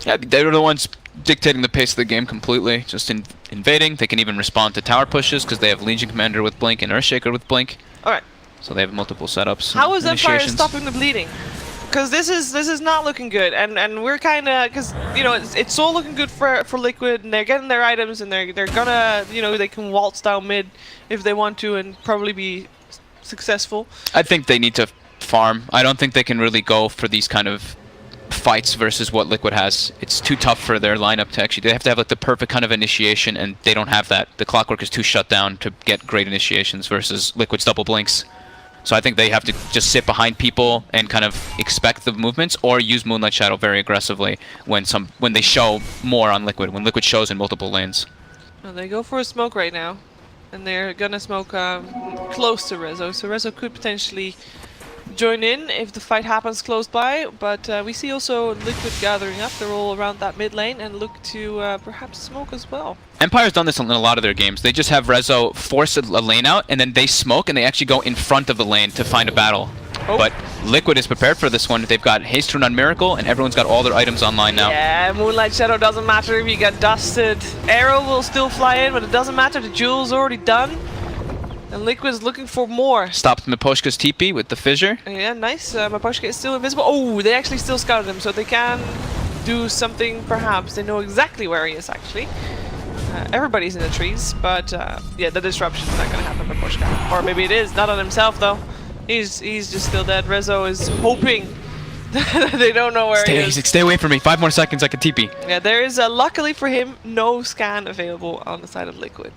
Yeah, they're the ones dictating the pace of the game completely, just invading. They can even respond to tower pushes because they have Legion Commander with Blink and Earthshaker with Blink. Alright. So they have multiple setups. How is Empire stopping the bleeding? Because this is not looking good, and we're kind of, because you know it's all looking good for Liquid, and they're getting their items, and they're gonna, you know, they can waltz down mid if they want to, and probably be successful. I think they need to farm. I don't think they can really go for these kind of fights versus what Liquid has. It's too tough for their lineup to actually. They have to have like the perfect kind of initiation, and they don't have that. The Clockwork is too shut down to get great initiations versus Liquid's double blinks. So I think they have to just sit behind people and kind of expect the movements, or use Moonlight Shadow very aggressively when they show more on Liquid, when Liquid shows in multiple lanes. Well, they go for a smoke right now, and they're gonna smoke close to Rezo, so Rezo could potentially join in if the fight happens close by, but we see also Liquid gathering up. They're all around that mid lane and look to perhaps smoke as well. Empire's done this in a lot of their games. They just have Rezo force a lane out, and then they smoke, and they actually go in front of the lane to find a battle. Oh. But Liquid is prepared for this one. They've got Haste Rune on Miracle, and everyone's got all their items online now. Yeah, Moonlight Shadow doesn't matter if you get dusted. Arrow will still fly in, but it doesn't matter. The jewel's already done. And Liquid's looking for more. Stopped Miposhka's TP with the fissure. Yeah, nice. Miposhka is still invisible. Oh, they actually still scouted him, so they can do something perhaps. They know exactly where he is, actually. Everybody's in the trees, but yeah, the disruption's not going to happen to Miposhka. Or maybe it is, not on himself, though. He's just still dead. Rezo is hoping they don't know where he is. Stay away from me. 5 more seconds, I can TP. Yeah, there is, luckily for him, no scan available on the side of Liquid.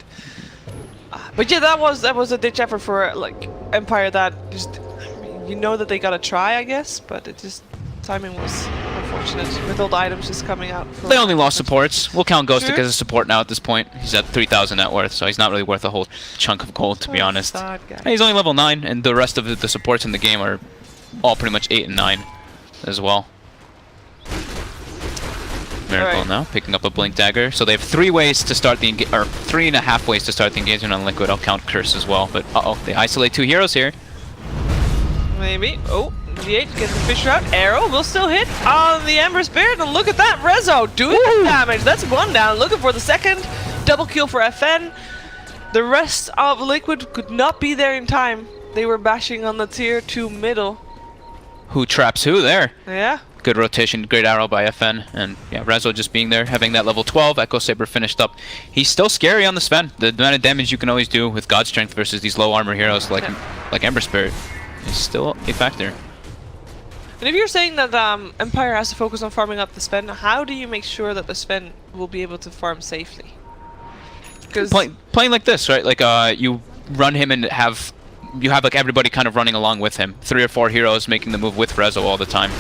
But yeah, that was a ditch effort for like Empire. That just, I mean, you know that they gotta try, I guess, but it just timing was unfortunate with all the items just coming out. They only lost supports. We'll count Ghostic as a support now at this point. He's at 3,000 net worth, so he's not really worth a whole chunk of gold, to be honest. Sad guy. He's only level 9, and the rest of the supports in the game are all pretty much 8 and 9 as well. Miracle now, picking up a Blink Dagger. So they have 3 ways to start the or 3.5 ways to start the engagement on Liquid. I'll count Curse as well, but they isolate 2 heroes here. Maybe. Oh, V8 gets the Fisher out. Arrow will still hit on the Ember Spirit, and look at that, Rezo doing the damage. That's 1 down. Looking for the second double kill for FN. The rest of Liquid could not be there in time. They were bashing on the tier 2 middle. Who traps who there? Yeah. Good rotation, great arrow by FN, and yeah, Rezo just being there, having that level 12, Echo Saber finished up. He's still scary on the Sven. The amount of damage you can always do with God Strength versus these low armor heroes like Ember Spirit is still a factor. And if you're saying that Empire has to focus on farming up the Sven, how do you make sure that the Sven will be able to farm safely? Because playing like this, right? Like you run him and have like everybody kind of running along with him. 3 or 4 heroes making the move with Rezo all the time.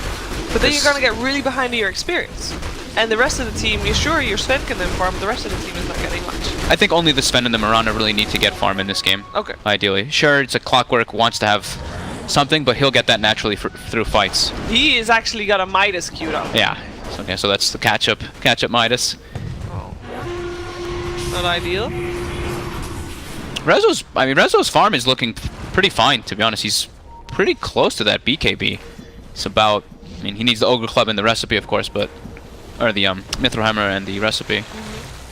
But then you're going to get really behind your experience. And the rest of the team, your Sven can then farm, but the rest of the team is not getting much. I think only the Sven and the Mirana really need to get farm in this game. Okay. Ideally. Sure, it's a Clockwork, wants to have something, but he'll get that naturally through fights. He has actually got a Midas queued up. Yeah. So that's the catch-up Midas. Oh. Not ideal. Rezo's farm is looking pretty fine, to be honest. He's pretty close to that BKB. It's about... I mean, he needs the Ogre Club and the recipe, of course, but... Or the Mithril Hammer and the recipe.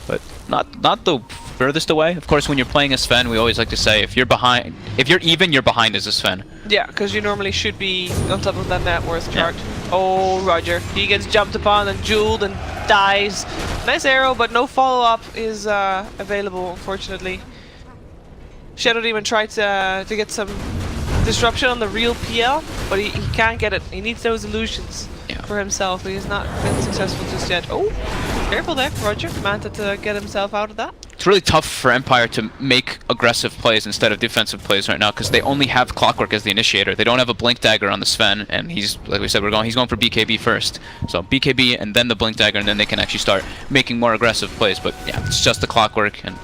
But not the furthest away. Of course, when you're playing a Sven, we always like to say, if you're even, you're behind as a Sven. Yeah, because you normally should be on top of that net worth chart. Yeah. Oh, Roger. He gets jumped upon and jeweled and dies. Nice arrow, but no follow-up is available, unfortunately. Shadow Demon tried to get some disruption on the real PL, but he can't get it. He needs those illusions for himself. He has not been successful just yet. Oh, careful there, Roger. Managed to get himself out of that. It's really tough for Empire to make aggressive plays instead of defensive plays right now because they only have Clockwork as the initiator. They don't have a Blink Dagger on the Sven, and he's, like we said, he's going for BKB first. So BKB and then the Blink Dagger, and then they can actually start making more aggressive plays. But yeah, it's just the Clockwork, and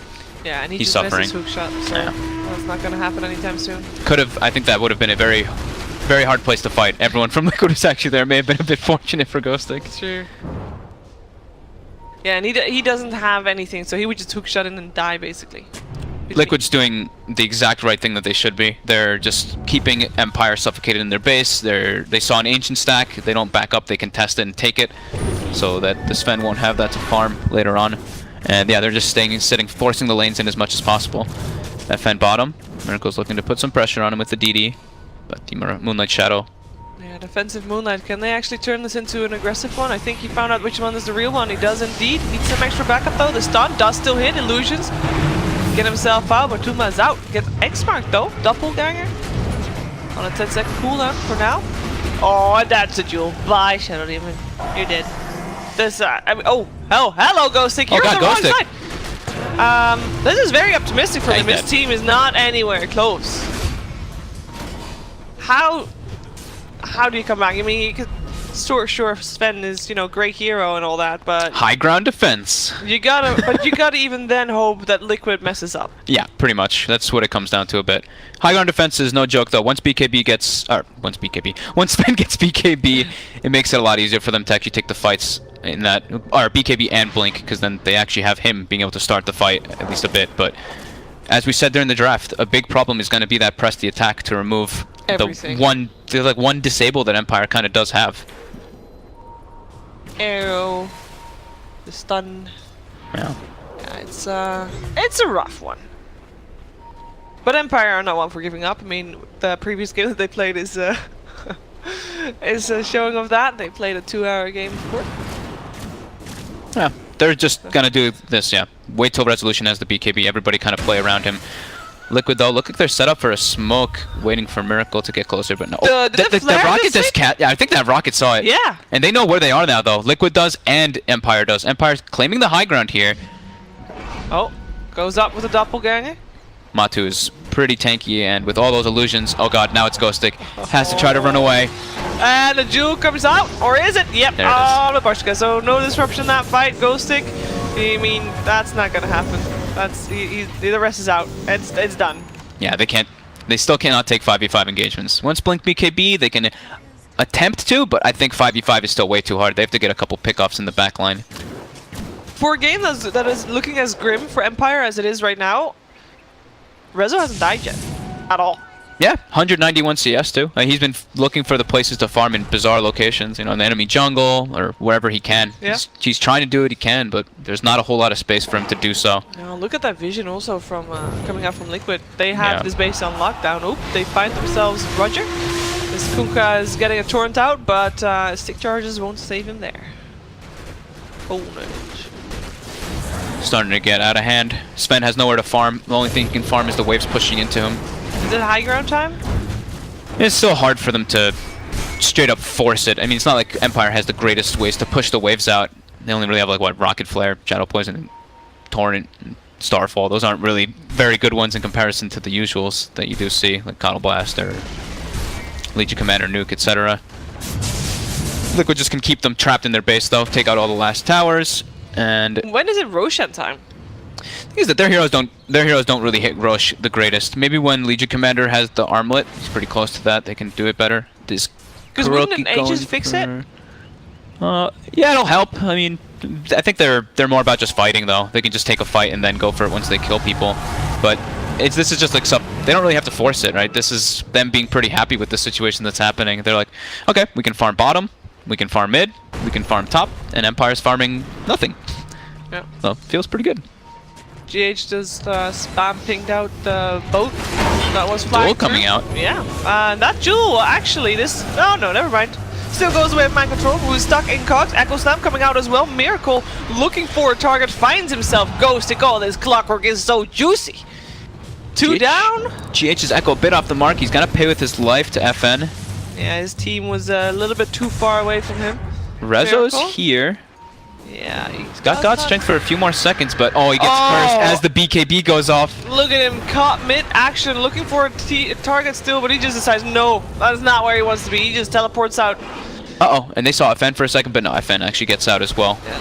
yeah, and he's suffering. Missed his hook shot, so that's not going to happen anytime soon. I think that would have been a very, very hard place to fight. Everyone from Liquid was actually there. May have been a bit fortunate for Ghostic. Sure. Yeah, and he doesn't have anything, so he would just hook shot in and die, basically. Liquid's doing the exact right thing that they should be. They're just keeping Empire suffocated in their base. They saw an Ancient stack. They don't back up. They can test it and take it, so that the Sven won't have that to farm later on. And yeah, they're just sitting, forcing the lanes in as much as possible. FN bottom. Miracle's looking to put some pressure on him with the DD. But the Moonlight Shadow. Yeah, defensive Moonlight. Can they actually turn this into an aggressive one? I think he found out which one is the real one. He does indeed. Needs some extra backup though. The stun does still hit. Illusions. Get himself out, but Tuma is out. Gets X-Mark though. Doppelganger. On a 10-second cooldown for now. Oh, and that's a duel. Bye, Shadow Demon. You're dead. This, I mean, oh, hello, Ghostic. You're on the wrong side. This is very optimistic for him. His team is not anywhere close. How do you come back? I mean, you could, sure, Sven is, you know, great hero and all that, but high ground defense. You gotta even then hope that Liquid messes up. Yeah, pretty much. That's what it comes down to a bit. High ground defense is no joke though. Once Sven gets BKB, it makes it a lot easier for them to actually take the fights in that, or BKB and Blink, because then they actually have him being able to start the fight at least a bit. But as we said during the draft, a big problem is going to be that press the attack to remove everything. the one disable that Empire kind of does have. Arrow, the stun. Yeah. Yeah, it's a rough one. But Empire are not one for giving up. I mean, the previous game that they played is showing of that. They played a 2-hour game before. Yeah, they're just gonna do this. Yeah, wait till Resolution has the BKB. Everybody kind of play around him. Liquid though, look like they're set up for a smoke, waiting for Miracle to get closer, but no. The Rocket just yeah, I think that Rocket saw it. Yeah. And they know where they are now though. Liquid does and Empire does. Empire's claiming the high ground here. Oh, goes up with a doppelganger. Matu is pretty tanky, and with all those illusions, oh god, now it's Ghostic. Has to try to run away. And the jewel comes out, or is it? Yep, the Barshka. So no disruption in that fight. Ghostic, I mean, that's not gonna happen. That's the rest is out. It's done. Yeah, they still cannot take 5v5 engagements. Once Blink BKB, they can attempt to, but I think 5v5 is still way too hard. They have to get a couple pickoffs in the back line. For a game that is looking as grim for Empire as it is right now, Rezo hasn't died yet, at all. Yeah, 191 CS too. He's been looking for the places to farm in bizarre locations, you know, in the enemy jungle or wherever he can. Yeah. He's trying to do what he can, but there's not a whole lot of space for him to do so. Now look at that vision also from coming out from Liquid. They have this base on lockdown. Oop, they find themselves Roger. This Kunkka is getting a torrent out, but stick charges won't save him there. Oh no. Starting to get out of hand. Sven has nowhere to farm. The only thing he can farm is the waves pushing into him. Is it high ground time? It's still hard for them to straight up force it. I mean, it's not like Empire has the greatest ways to push the waves out. They only really have like what, Rocket Flare, Shadow Poison, and Torrent, and Starfall. Those aren't really very good ones in comparison to the usuals that you do see, like Coddle Blast or Legion Commander Nuke, etc. Liquid just can keep them trapped in their base though, take out all the last towers, and when is it Roshan time? The thing is that their heroes don't really hit Rosh the greatest. Maybe when Legion Commander has the armlet, he's pretty close to that. They can do it better. Because wouldn't an Aegis fix it? Yeah, it'll help. I mean, I think they're more about just fighting though. They can just take a fight and then go for it once they kill people. But this is just like they don't really have to force it, right? This is them being pretty happy with the situation that's happening. They're like, okay, we can farm bottom, we can farm mid, we can farm top, and Empire's farming nothing. Yeah. So feels pretty good. GH just spam pinged out the boat that was flying. Jewel coming out. Yeah, that Jewel actually oh no, never mind. Still goes away with Man Control, who is stuck in cogs. Echo Slam coming out as well. Miracle looking for a target, finds himself. Ghostic. Oh, this clockwork is so juicy. Two down. GH's Echo a bit off the mark. He's gonna pay with his life to FN. Yeah, his team was a little bit too far away from him. Rezo's here. Yeah, he's got God Strength for a few more seconds, but he gets cursed as the BKB goes off. Look at him caught mid-action, looking for a target still, but he just decides, no, that is not where he wants to be. He just teleports out. Uh-oh, and they saw FN for a second, but no, FN actually gets out as well. Yeah,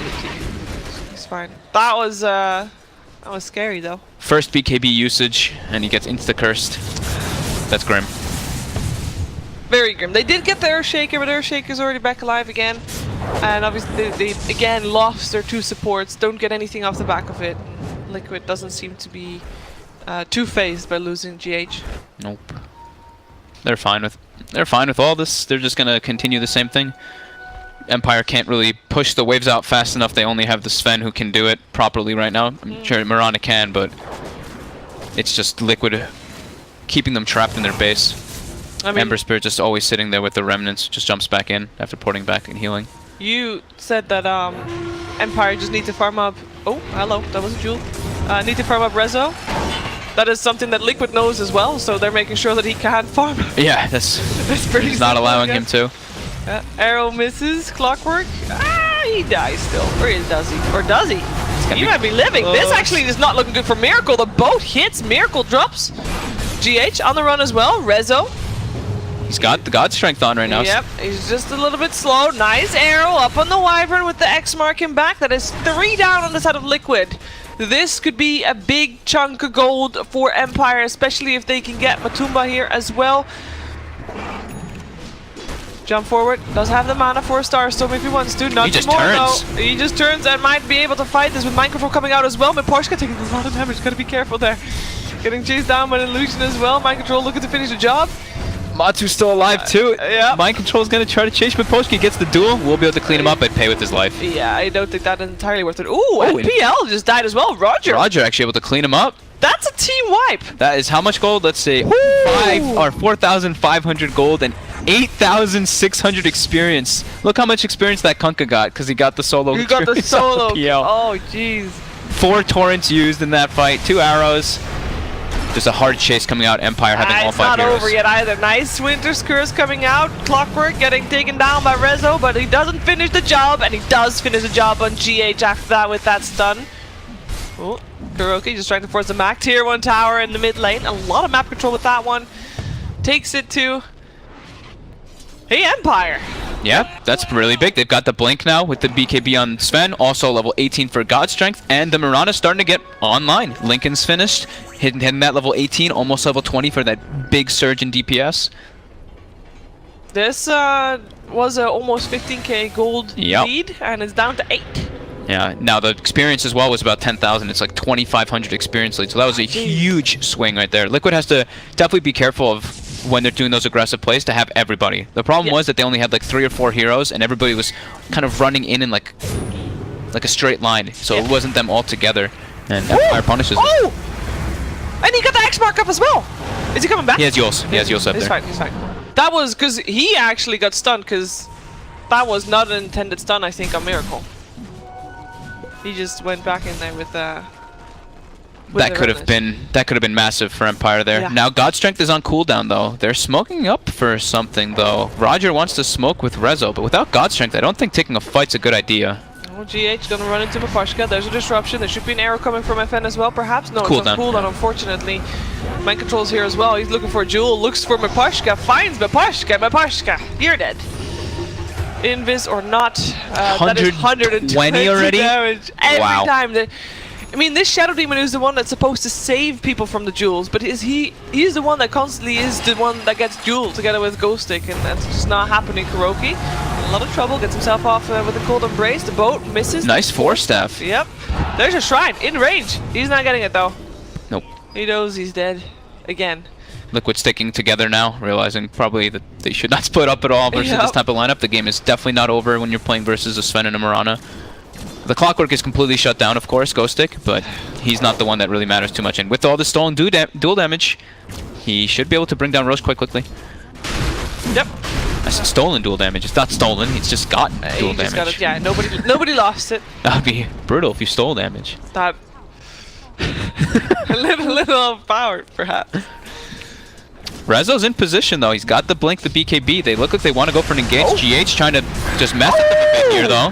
he's fine. That was scary, though. First BKB usage, and he gets insta-cursed. That's grim. Very grim. They did get the Earthshaker, but Earthshaker's already back alive again. And obviously they again lost their two supports, don't get anything off the back of it. Liquid doesn't seem to be too phased by losing GH. Nope. They're fine with all this. They're just gonna continue the same thing. Empire can't really push the waves out fast enough. They only have the Sven who can do it properly right now. I'm sure Mirana can, but it's just Liquid keeping them trapped in their base. I mean, Ember Spirit just always sitting there with the remnants, just jumps back in after porting back and healing. You said that Empire just need to farm up... Oh, hello, that was a Jewel. Need to farm up Rezo. That is something that Liquid knows as well, so they're making sure that he can't farm. Yeah, that's pretty he's not allowing him to. Arrow misses, Clockwork. He dies still. Or does he? Or does he? He might be living. This actually is not looking good for Miracle. The boat hits, Miracle drops. GH on the run as well, Rezo. He's got the God Strength on right now. Yep, he's just a little bit slow. Nice arrow up on the Wyvern with the X marking back. That is 3 down on the side of Liquid. This could be a big chunk of gold for Empire, especially if they can get Matumba here as well. Jump forward, does have the mana for a Starstorm if he wants to. Not he just more turns. though. He just turns and might be able to fight this with Mind Control coming out as well. But Porshka taking a lot of damage, gotta be careful there. Getting chased down by an Illusion as well. Mind Control looking to finish the job. Matu's still alive too. Yeah. Mind Control's gonna try to chase, but Poshki gets the duel. We'll be able to clean him up, but pay with his life. Yeah, I don't think that is entirely worth it. Ooh, NPL just died as well. Roger actually able to clean him up. That's a team wipe. That is how much gold? Let's see. 4,500 gold and 8,600 experience. Look how much experience that Kunkka got, because he got the solo. You got the solo. PL. Oh, jeez. 4 torrents used in that fight. 2 arrows. Just a hard chase coming out. Empire having all 5 heroes. It's not over yet either. Nice Winter's Curse coming out. Clockwork getting taken down by Rezo, but he doesn't finish the job, and he does finish the job on GH after that with that stun. Oh, Kuroki just trying to force the Mac. Tier 1 tower in the mid lane. A lot of map control with that one. Takes it to... Hey, Empire! Yeah, that's really big. They've got the Blink now with the BKB on Sven. Also level 18 for God Strength. And the Mirana starting to get online. Lincoln's finished. Hitting that level 18. Almost level 20 for that big surge in DPS. This was a almost 15k gold lead. And it's down to 8. Yeah, now the experience as well was about 10,000. It's like 2,500 experience lead. So that was a huge swing right there. Liquid has to definitely be careful of when they're doing those aggressive plays to have everybody. The problem was that they only had like 3 or 4 heroes and everybody was kind of running in like a straight line. So it wasn't them all together. And Empire punishes them. Oh! And he got the X mark up as well! Is he coming back? He has Yules. He has Yules up there. He's fine, he's fine. That was because he actually got stunned because that was not an intended stun, I think, on Miracle. He just went back in there with that could have been massive for Empire there. Now God Strength is on cooldown though. They're smoking up for something though. Roger wants to smoke with Rezo, but without God Strength, I don't think taking a fight's a good idea. Oh, GH gonna run into Mapashka. There's a disruption. There should be an arrow coming from FN as well, perhaps. No, it's on cooldown, unfortunately. Mind Control's here as well. He's looking for a jewel. Looks for Mapashka. Finds Mapashka. Mapashka, you're dead. Invis or not, that is 120 already? Damage every time. I mean, this Shadow Demon is the one that's supposed to save people from the jewels, but he's the one that constantly is the one that gets jeweled together with Ghost Stick, and that's just not happening. Kuroki, in a lot of trouble, gets himself off with a Cold Embrace. The boat misses. Nice Force Staff. Yep. There's a Shrine in range. He's not getting it though. Nope. He knows he's dead. Again. Liquid sticking together now, realizing probably that they should not split up at all versus this type of lineup. The game is definitely not over when you're playing versus a Sven and a Mirana. The Clockwork is completely shut down, of course, Ghost Stick, but he's not the one that really matters too much. And with all the stolen dual damage, he should be able to bring down Roche quite quickly. Yep. I said stolen dual damage. It's not stolen. It's just gotten dual damage. Got it, yeah, nobody lost it. That would be brutal if you stole damage. That a little overpowered, perhaps. Rezo's in position though. He's got the Blink, the BKB. They look like they want to go for an engage. GH trying to just mess with them a bit here though.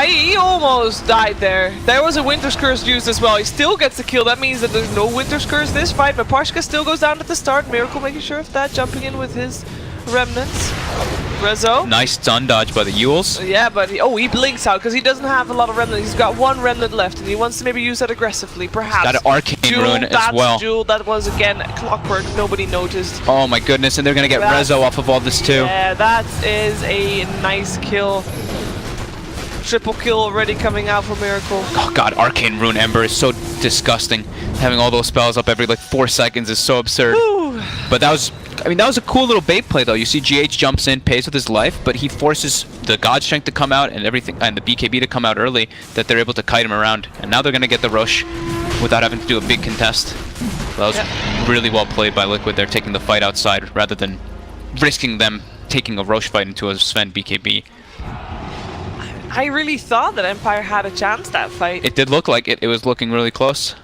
He almost died there. There was a Winter's Curse used as well. He still gets the kill. That means that there's no Winter's Curse this fight, but Pashka still goes down at the start. Miracle making sure of that, jumping in with his remnants. Rezo. Nice stun dodge by the Yules. Yeah, but he blinks out because he doesn't have a lot of remnants. He's got 1 remnant left and he wants to maybe use that aggressively, perhaps. He's got an Arcane Rune as well. Jewel, that was again Clockwork. Nobody noticed. Oh my goodness, and they're going to get Rezo off of all this too. Yeah, that is a nice kill. Triple kill already coming out for Miracle. Oh god, Arcane Rune Ember is so disgusting. Having all those spells up every like 4 seconds is so absurd. Woo. But that was I mean, that was a cool little bait play, though. You see GH jumps in, pays with his life, but he forces the God Strength to come out and everything, and the BKB to come out early, that they're able to kite him around. And now they're going to get the Rosh without having to do a big contest. That was really well played by Liquid. They're taking the fight outside rather than risking them taking a Rosh fight into a Sven BKB. I really thought that Empire had a chance that fight. It did look like it. It was looking really close.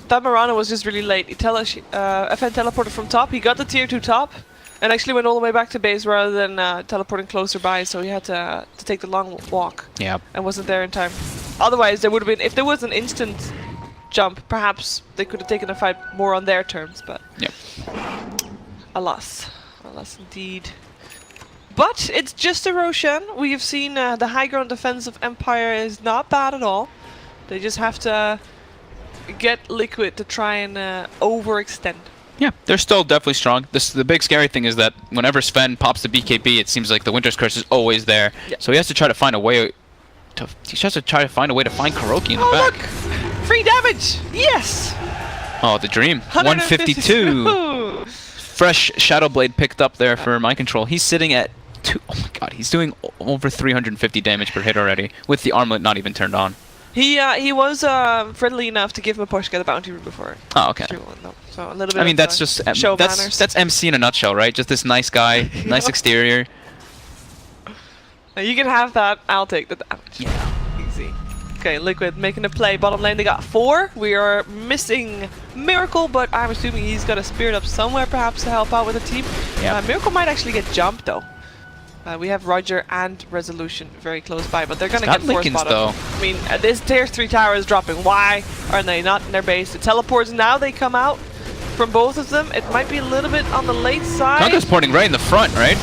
That Mirana was just really late. He FN teleported from top. He got the tier 2 top and actually went all the way back to base rather than teleporting closer by. So he had to take the long walk. Yeah. And wasn't there in time. Otherwise, there would have been, if there was an instant jump, perhaps they could have taken the fight more on their terms. But alas, alas indeed. But it's just a Roshan. We have seen the high ground defense of Empire is not bad at all. They just have to get Liquid to try and overextend. Yeah, they're still definitely strong. The big scary thing is that whenever Sven pops the BKB, it seems like the Winter's Curse is always there. Yeah. So he has to try to find a way to find KuroKy in the back. Look! Free damage! Yes! Oh, the dream. 152. Fresh Shadow Blade picked up there for Mind Control. He's sitting at oh my god, he's doing over 350 damage per hit already, with the armlet not even turned on. He was friendly enough to give him a push, get a bounty room before. Oh, okay. So a little bit. I mean, that's just show manners. That's MC in a nutshell, right? Just this nice guy, nice exterior. You can have that. I'll take the damage. Yeah. Easy. Okay, Liquid making a play. Bottom lane, they got 4. We are missing Miracle, but I'm assuming he's got a spirit up somewhere, perhaps to help out with the team. Yeah. Miracle might actually get jumped though. We have Roger and Resolution very close by, but they're gonna get force bottom. I mean, this tier 3 tower is dropping. Why are they not in their base? The teleports now, they come out from both of them. It might be a little bit on the late side. Kanga's porting right in the front, right?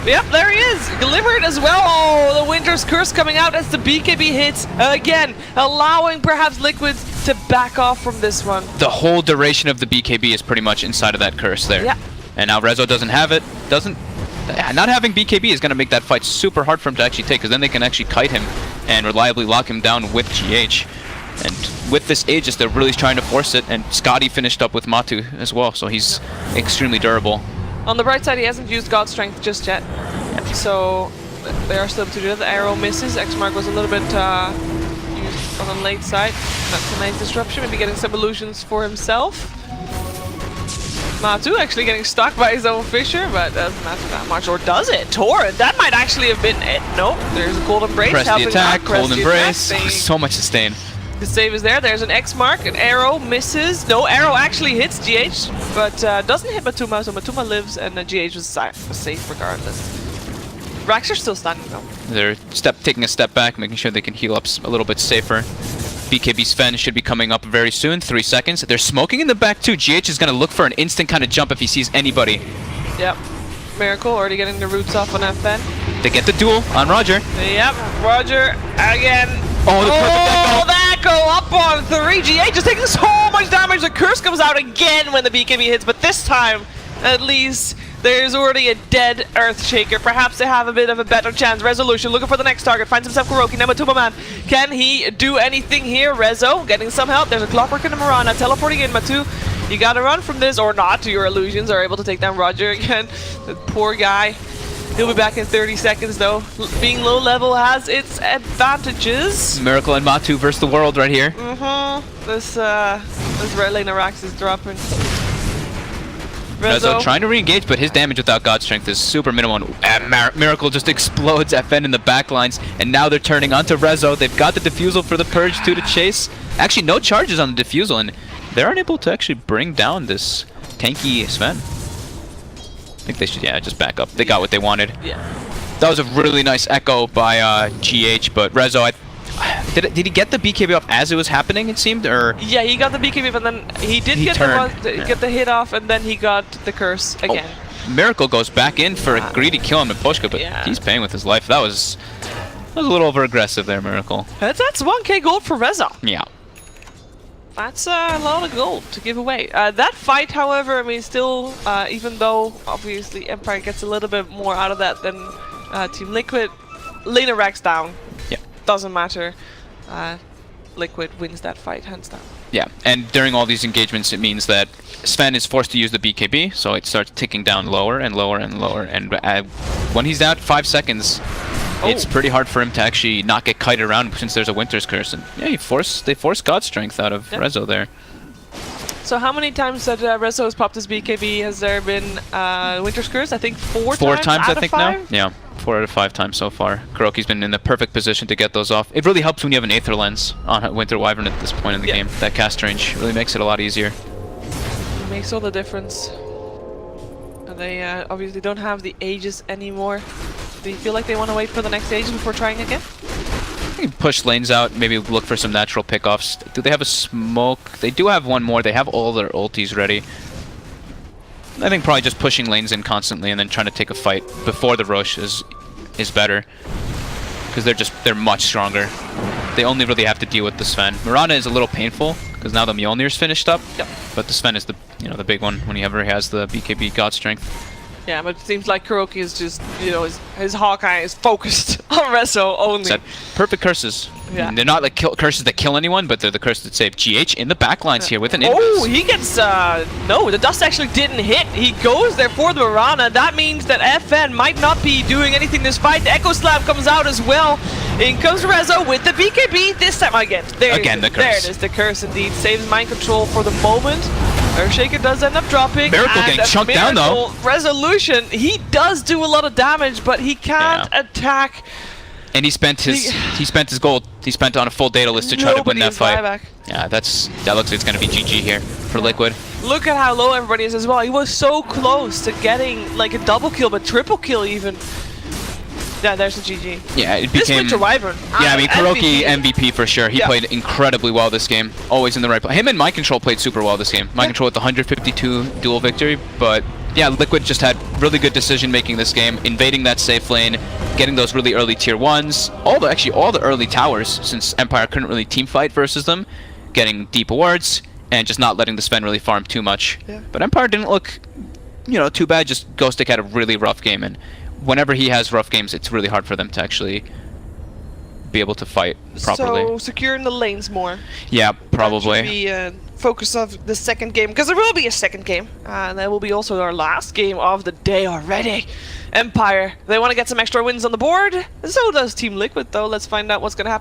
Yep, there he is. Delivered as well. Oh, the Winter's Curse coming out as the BKB hits again, allowing perhaps Liquid to back off from this one. The whole duration of the BKB is pretty much inside of that curse there. Yeah. And now Rezo doesn't have it. Not having BKB is going to make that fight super hard for him to actually take, because then they can actually kite him and reliably lock him down with GH. And with this Aegis, they're really trying to force it, and Scotty finished up with Matu as well, so he's extremely durable. On the right side, he hasn't used God Strength just yet, so they are still to do that. The arrow misses. X-Mark was a little bit used on the late side. That's a nice disruption, maybe getting some illusions for himself. Matu actually getting stuck by his own Fissure, but doesn't matter that much. Or does it? Torrent, that might actually have been it. Nope, there's a Cold Embrace. Press the attack, Cold Embrace. So much sustain. The save is there. There's an X mark. An arrow misses. No, arrow actually hits GH, but doesn't hit Matuma, so Matuma lives, and GH was safe regardless. Rax are still standing though. They're taking a step back, making sure they can heal up a little bit safer. BKB Sven should be coming up very soon, 3 seconds. They're smoking in the back too. GH is going to look for an instant kind of jump if he sees anybody. Yep. Miracle already getting the roots off on FN. They get the duel on Roger. Yep, Roger again. Oh, the perfect that go up on 3. GH is taking so much damage. The curse comes out again when the BKB hits, but this time, at least, there's already a dead Earthshaker. Perhaps they have a bit of a better chance. Resolution looking for the next target. Finds himself KuroKy. Now Matuma Man. Can he do anything here? Rezo getting some help. There's a Clockwork and a Mirana teleporting in. Matu, you gotta run from this or not. Your illusions are able to take down Roger again. The poor guy. He'll be back in 30 seconds though. Being low level has its advantages. Miracle and Matu versus the world right here. This red lane Arax is dropping. Rezo trying to re-engage, but his damage without God Strength is super minimal. And Miracle just explodes FN in the backlines, and now they're turning onto Rezo. They've got the defusal for the Purge 2 to chase. Actually, no charges on the defusal, and they're unable to actually bring down this tanky Sven. I think they should, just back up. They got what they wanted. Yeah. That was a really nice echo by GH, but Rezo, did he get the BKB off as it was happening, it seemed? Or yeah, he got the BKB, and then he did get the hit off, and then he got the curse again. Oh, Miracle goes back in for a greedy kill on Miposhka, but he's paying with his life. That was a little over-aggressive there, Miracle. That's 1k gold for Rezo. Yeah. That's a lot of gold to give away. That fight, however, I mean, still, even though obviously Empire gets a little bit more out of that than Team Liquid, Lena Rax down. Yeah. Doesn't matter. Liquid wins that fight hands down. Yeah, and during all these engagements, it means that Sven is forced to use the BKB, so it starts ticking down lower and lower and lower. And when he's out 5 seconds, it's pretty hard for him to actually not get kited around since there's a Winter's Curse. And yeah, they force God Strength out of Rezo there. So how many times that Rezo has popped his BKB has there been Winter's Curse? I think 4 times. 4 times, out I think of 5? now. Yeah, 4 out of 5 times so far. KuroKy's been in the perfect position to get those off. It really helps when you have an Aether Lens on Winter Wyvern at this point in the game. That cast range really makes it a lot easier. It makes all the difference. And they obviously don't have the Aegis anymore. Do you feel like they want to wait for the next Aegis before trying again? You can push lanes out, maybe look for some natural pickoffs. Do they have a smoke? They do have one more. They have all their ultis ready. I think probably just pushing lanes in constantly and then trying to take a fight before the Rosh is better. Because they're much stronger. They only really have to deal with the Sven. Mirana is a little painful because now the Mjolnir's finished up. Yep. But the Sven is the big one whenever he has the BKB God Strength. Yeah, but it seems like KuroKy is just, his Hawkeye is focused on Rezo only. It's that perfect curses. Yeah. And they're not like curses that kill anyone, but they're the curses that save. GH in the backlines here with an invis. Oh, he gets, no, the dust actually didn't hit. He goes there for the Mirana. That means that FN might not be doing anything this fight. The Echo Slam comes out as well. In comes Rezo with the BKB. This time again. Again, the curse. There it is, the curse indeed. Saves mind control for the moment. Earthshaker does end up dropping. Miracle getting chunked down though. Resolution. He does do a lot of damage, but he can't attack. And he spent his gold. He spent on a full data list to try to win that fight. Buyback. Yeah, that looks like it's gonna be GG here for Liquid. Look at how low everybody is as well. He was so close to getting like a double kill, but triple kill even. Yeah, there's a GG. Yeah, it became... This Winter Wyvern. Yeah, I mean, KuroKy MVP for sure. He played incredibly well this game. Always in the right place. Him and Mind Control played super well this game. Mind Control with the 152 duel victory. But yeah, Liquid just had really good decision making this game. Invading that safe lane, getting those really early tier 1s. Actually, all the early towers, since Empire couldn't really team fight versus them. Getting deep wards, and just not letting the Sven really farm too much. Yeah. But Empire didn't look, too bad. Just Ghostic had a really rough game. And whenever he has rough games, it's really hard for them to actually be able to fight properly. So securing the lanes more. Yeah, probably. That should be focus of the second game, because there will be a second game, and that will be also our last game of the day already. Empire, they want to get some extra wins on the board. So does Team Liquid, though. Let's find out what's going to happen.